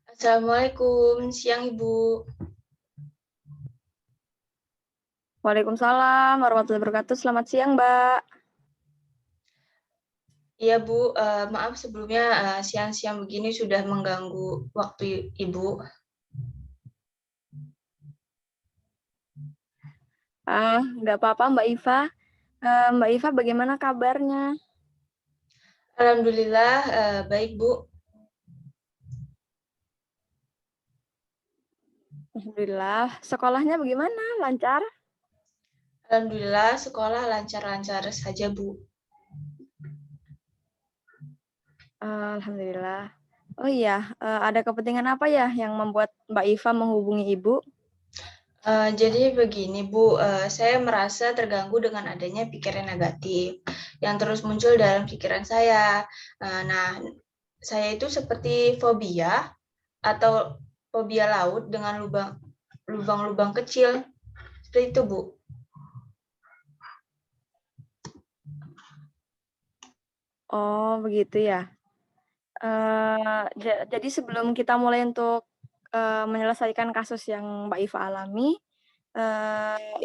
Assalamualaikum, siang Ibu. Waalaikumsalam warahmatullahi wabarakatuh. Selamat siang, Mbak. Iya Bu, maaf sebelumnya siang-siang begini sudah mengganggu waktu Ibu. Nggak apa-apa, Mbak Iva. Mbak Iva, bagaimana kabarnya? Alhamdulillah baik Bu. Alhamdulillah. Sekolahnya bagaimana? Lancar? Alhamdulillah sekolah lancar-lancar saja Bu. Alhamdulillah. Oh iya, ada kepentingan apa ya yang membuat Mbak Iva menghubungi Ibu? Jadi begini Bu, saya merasa terganggu dengan adanya pikiran negatif yang terus muncul dalam pikiran saya. Nah, saya itu seperti fobia atau fobia laut dengan lubang-lubang kecil. Seperti itu Bu. Oh, begitu ya. Jadi sebelum kita mulai untuk menyelesaikan kasus yang Mbak Iva alami,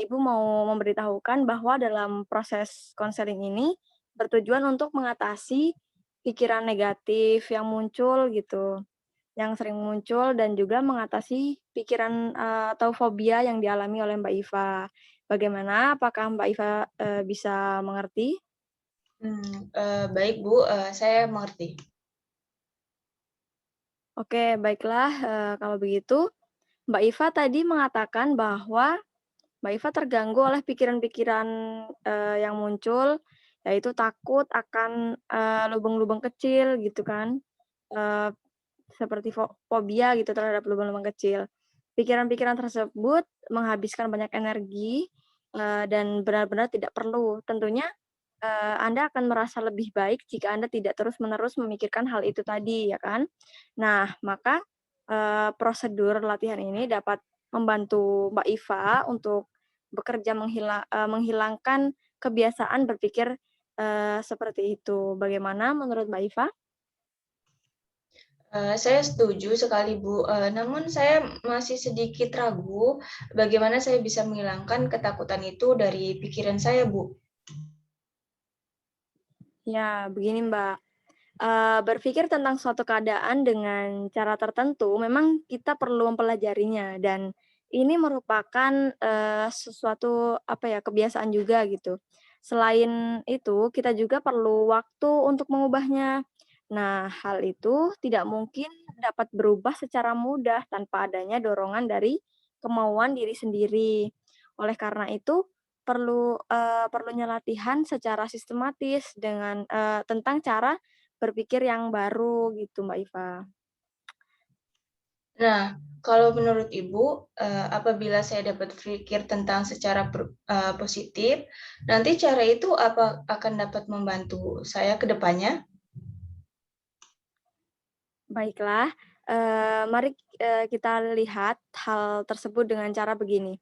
Ibu mau memberitahukan bahwa dalam proses konseling ini bertujuan untuk mengatasi pikiran negatif yang muncul gitu, yang sering muncul dan juga mengatasi pikiran, atau fobia yang dialami oleh Mbak Iva. Bagaimana? Apakah Mbak Iva, bisa mengerti? Baik Bu, saya mengerti. Oke, baiklah, kalau begitu Mbak Iva tadi mengatakan bahwa Mbak Iva terganggu oleh pikiran-pikiran, yang muncul, yaitu takut akan, lubang-lubang kecil gitu kan, eee, seperti fobia gitu terhadap lubang-lubang kecil. Pikiran-pikiran tersebut menghabiskan banyak energi, dan benar-benar tidak perlu. Tentunya, Anda akan merasa lebih baik jika Anda tidak terus-menerus memikirkan hal itu tadi, ya kan? Nah, maka, prosedur latihan ini dapat membantu Mbak Iva untuk bekerja menghilangkan kebiasaan berpikir, seperti itu. Bagaimana menurut Mbak Iva? Saya setuju sekali, Bu, namun saya masih sedikit ragu bagaimana saya bisa menghilangkan ketakutan itu dari pikiran saya, Bu. Ya, begini Mbak, berpikir tentang suatu keadaan dengan cara tertentu memang kita perlu mempelajarinya dan ini merupakan, sesuatu apa ya, kebiasaan juga gitu. Selain itu, kita juga perlu waktu untuk mengubahnya. Nah, hal itu tidak mungkin dapat berubah secara mudah tanpa adanya dorongan dari kemauan diri sendiri. Oleh karena itu, perlunya latihan secara sistematis dengan, tentang cara berpikir yang baru gitu, Mbak Iva. Nah, kalau menurut Ibu, apabila saya dapat berpikir tentang secara positif, nanti cara itu apa akan dapat membantu saya ke depannya? Baiklah, mari, kita lihat hal tersebut dengan cara begini,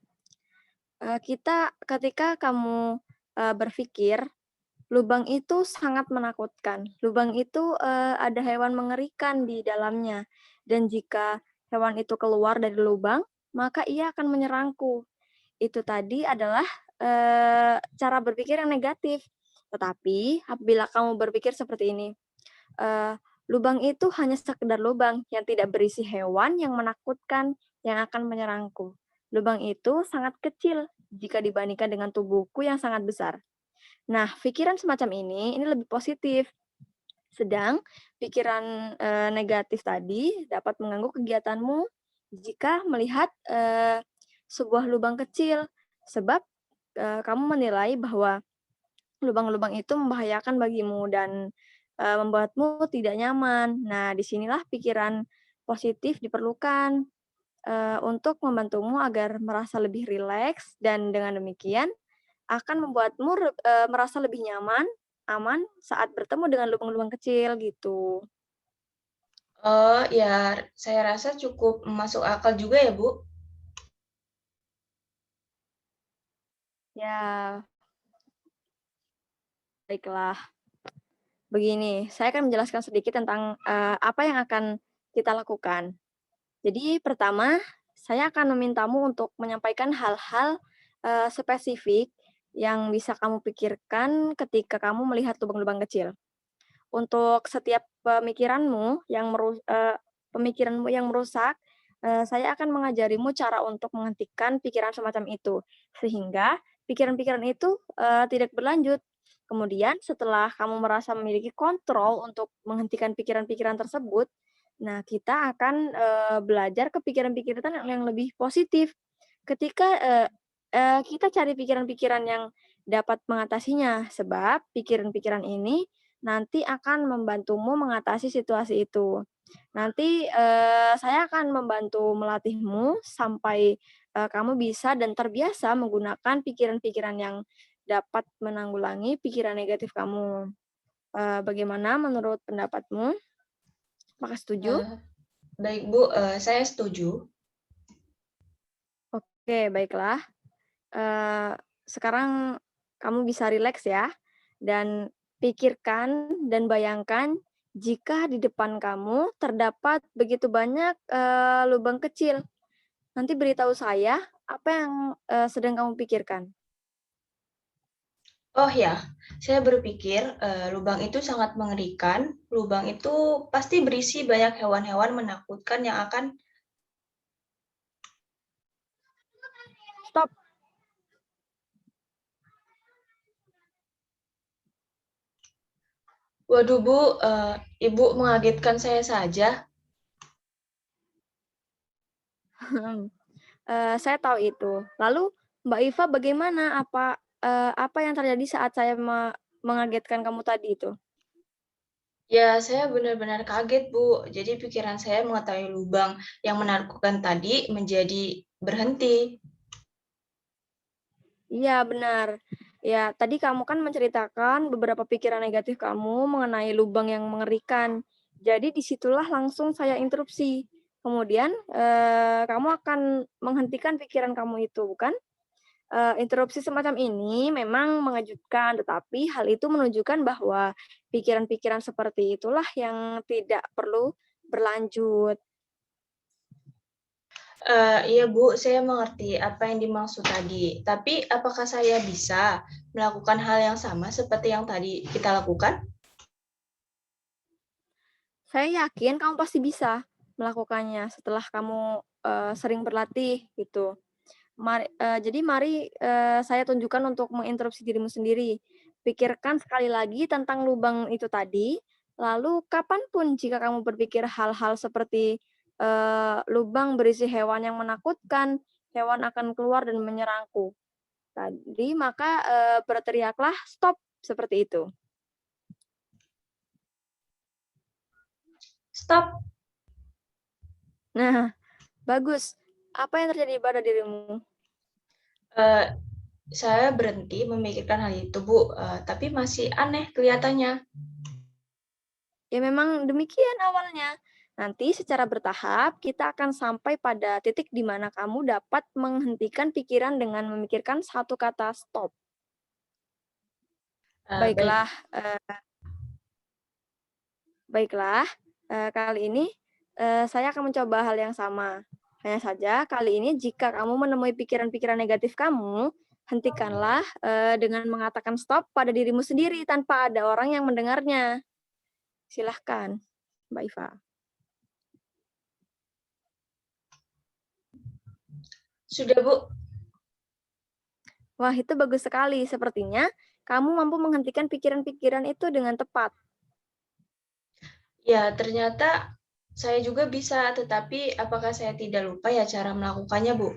ketika kamu, berpikir, lubang itu sangat menakutkan, lubang itu, ada hewan mengerikan di dalamnya, dan jika hewan itu keluar dari lubang, maka ia akan menyerangku. Itu tadi adalah, cara berpikir yang negatif. Tetapi apabila kamu berpikir seperti ini, eee, lubang itu hanya sekedar lubang yang tidak berisi hewan yang menakutkan yang akan menyerangku. Lubang itu sangat kecil jika dibandingkan dengan tubuhku yang sangat besar. Nah, pikiran semacam ini lebih positif. Sedang pikiran, negatif tadi dapat mengganggu kegiatanmu jika melihat, sebuah lubang kecil, sebab, kamu menilai bahwa lubang-lubang itu membahayakan bagimu dan, membuatmu tidak nyaman. Nah, disinilah pikiran positif diperlukan, untuk membantumu agar merasa lebih rileks dan dengan demikian akan membuatmu merasa lebih nyaman, aman saat bertemu dengan lubang-lubang kecil gitu. Oh, ya saya rasa cukup masuk akal juga ya, Bu. Ya, baiklah. Begini, saya akan menjelaskan sedikit tentang, apa yang akan kita lakukan. Jadi pertama, saya akan memintamu untuk menyampaikan hal-hal, spesifik yang bisa kamu pikirkan ketika kamu melihat lubang-lubang kecil. Untuk setiap pemikiranmu yang merusak, saya akan mengajarimu cara untuk menghentikan pikiran semacam itu, sehingga pikiran-pikiran itu, tidak berlanjut. Kemudian setelah kamu merasa memiliki kontrol untuk menghentikan pikiran-pikiran tersebut, nah kita akan, belajar ke pikiran-pikiran yang lebih positif. Ketika, kita cari pikiran-pikiran yang dapat mengatasinya, sebab pikiran-pikiran ini nanti akan membantumu mengatasi situasi itu. Nanti, saya akan membantu melatihmu sampai, kamu bisa dan terbiasa menggunakan pikiran-pikiran yang dapat menanggulangi pikiran negatif kamu. Bagaimana menurut pendapatmu? Apakah setuju? Eh, Baik Bu, saya setuju. Oke, baiklah. Eee, Sekarang kamu bisa rileks ya, dan pikirkan dan bayangkan jika di depan kamu terdapat begitu banyak, lubang kecil. Nanti beritahu saya apa yang, sedang kamu pikirkan. Oh ya, saya berpikir lubang itu sangat mengerikan. Lubang itu pasti berisi banyak hewan-hewan menakutkan yang akan. Stop. Waduh Bu, Ibu mengagetkan saya saja. Saya tahu itu. Lalu Mbak Iva bagaimana? Apa yang terjadi saat saya mengagetkan kamu tadi itu? Ya, saya benar-benar kaget Bu. Jadi pikiran saya mengetahui lubang yang menakutkan tadi menjadi berhenti. Iya, benar. Ya, tadi kamu kan menceritakan beberapa pikiran negatif kamu mengenai lubang yang mengerikan. Jadi disitulah langsung saya interupsi. Kemudian, kamu akan menghentikan pikiran kamu itu, bukan? Interupsi semacam ini memang mengejutkan, tetapi hal itu menunjukkan bahwa pikiran-pikiran seperti itulah yang tidak perlu berlanjut. Iya Bu, saya mengerti apa yang dimaksud tadi. Tapi apakah saya bisa melakukan hal yang sama seperti yang tadi kita lakukan? Saya yakin kamu pasti bisa melakukannya setelah kamu, sering berlatih gitu. Mari, saya tunjukkan untuk menginterupsi dirimu sendiri. Pikirkan sekali lagi tentang lubang itu tadi, lalu kapan pun jika kamu berpikir hal-hal seperti, lubang berisi hewan yang menakutkan, hewan akan keluar dan menyerangku tadi, maka, berteriaklah, "Stop!" Seperti itu. Stop. Nah, bagus. Apa yang terjadi pada dirimu? Eh, saya berhenti memikirkan hal itu Bu, tapi masih aneh kelihatannya. Ya memang demikian awalnya. Nanti secara bertahap kita akan sampai pada titik di mana kamu dapat menghentikan pikiran dengan memikirkan satu kata stop. Baik. Baiklah, baiklah, kali ini, saya akan mencoba hal yang sama. Hanya saja kali ini jika kamu menemui pikiran-pikiran negatif kamu, hentikanlah, dengan mengatakan stop pada dirimu sendiri tanpa ada orang yang mendengarnya. Silahkan, Mbak Iva. Sudah Bu. Wah, itu bagus sekali. Sepertinya kamu mampu menghentikan pikiran-pikiran itu dengan tepat. Ya, ternyata saya juga bisa, tetapi apakah saya tidak lupa ya cara melakukannya Bu?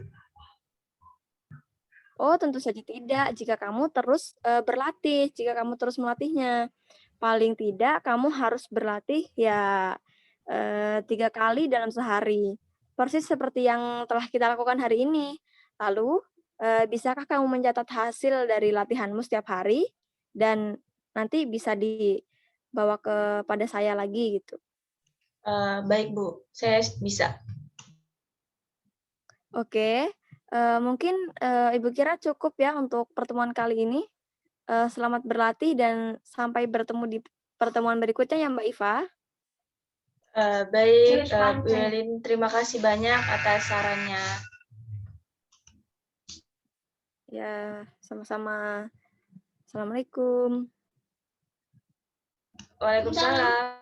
Oh, tentu saja tidak. Jika kamu terus berlatih, jika kamu terus melatihnya, paling tidak kamu harus berlatih ya 3 kali dalam sehari. Persis seperti yang telah kita lakukan hari ini. Lalu, bisakah kamu mencatat hasil dari latihanmu setiap hari dan nanti bisa dibawa kepada saya lagi gitu. Baik Bu, saya bisa. Oke, mungkin, Ibu kira cukup ya untuk pertemuan kali ini. Selamat berlatih dan sampai bertemu di pertemuan berikutnya ya, Mbak Iva. Baik, Bu Yelin, terima kasih banyak atas sarannya. Ya, sama-sama. Assalamualaikum. Waalaikumsalam.